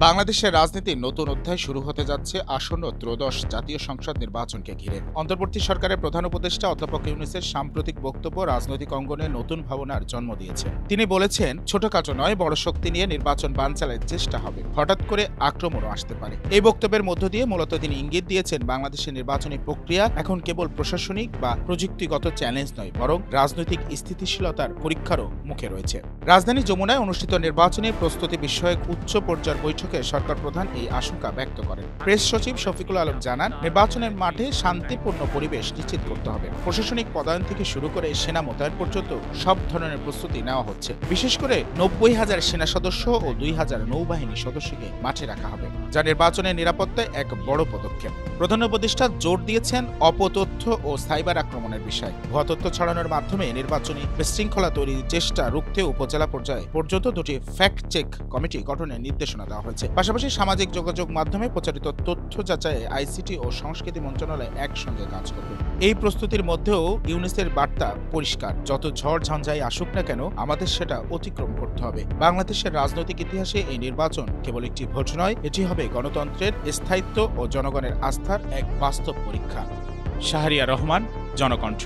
বাংলাদেশের রাজনীতির নতুন অধ্যায় শুরু হতে যাচ্ছে আসন্ন ত্রয়োদশ জাতীয় সংসদ নির্বাচনকে ঘিরে। অন্তর্বর্তী সরকারের প্রধান উপদেষ্টা অধ্যাপক ইউনূসের সাম্প্রতিক বক্তব্য রাজনৈতিক অঙ্গনে নতুন ভাবনার জন্ম দিয়েছে। তিনি বলেছেন, ছোটখাটো নয়, বড় শক্তি নিয়ে নির্বাচন বানচালের চেষ্টা হবে, হঠাৎ করে আক্রমণও আসতে পারে। এই বক্তব্যের মধ্য দিয়ে মূলত তিনি ইঙ্গিত দিয়েছেন, বাংলাদেশের নির্বাচনী প্রক্রিয়া এখন কেবল প্রশাসনিক বা প্রযুক্তিগত চ্যালেঞ্জ নয়, বরং রাজনৈতিক স্থিতিশীলতার পরীক্ষারও মুখে রয়েছে। রাজধানী যমুনায় অনুষ্ঠিত নির্বাচনী প্রস্তুতি বিষয়ক উচ্চ পর্যায়ের বৈঠকে সরকার প্রধান এই আশঙ্কা ব্যক্ত করেন। প্রেস সচিব শফিকুল আলম জানান, নির্বাচনের মাঠে শান্তিপূর্ণ পরিবেশ নিশ্চিত করতে হবে। প্রশাসনিক পদায়ন থেকে শুরু করে সেনা মোতায়েন পর্যন্ত সব ধরনের প্রস্তুতি নেওয়া হচ্ছে। বিশেষ করে ৯০,০০০ সেনা সদস্য ও ২,০০০ নৌবাহিনী সদস্যকে মাঠে রাখা হবে, যা নির্বাচনের নিরাপত্তায় এক বড় পদক্ষেপ। প্রধান উপদেষ্টা জোর দিয়েছেন অপতথ্য ও সাইবার আক্রমণের বিষয়। ভুয়া তথ্য ছড়ানোর মাধ্যমে নির্বাচনী বিশৃঙ্খলা তৈরির চেষ্টা রুখতে উপজেলা পর্যায়ে পর্যন্ত দুটি ফ্যাক্ট চেক কমিটি গঠনের নির্দেশনা দেওয়া হয়েছে। পাশাপাশি সামাজিক যোগাযোগ মাধ্যমে প্রচারিত তথ্য যাচাইয়ে আইসিটি ও সংস্কৃতি মন্ত্রণালয় একসঙ্গে কাজ করবে। এই প্রস্তুতির মধ্যেও ইউনূসের বার্তা পরিষ্কার, যত ঝড় ঝঞ্ঝাই আসুক না কেন, আমাদের সেটা অতিক্রম করতে হবে। বাংলাদেশের রাজনৈতিক ইতিহাসে এই নির্বাচন কেবল একটি ভোট নয়, এটি হবে গণতন্ত্রের স্থায়িত্ব ও জনগণের আস্থার এক বাস্তব পরীক্ষা। শাহরিয়ার রহমান, জনকণ্ঠ।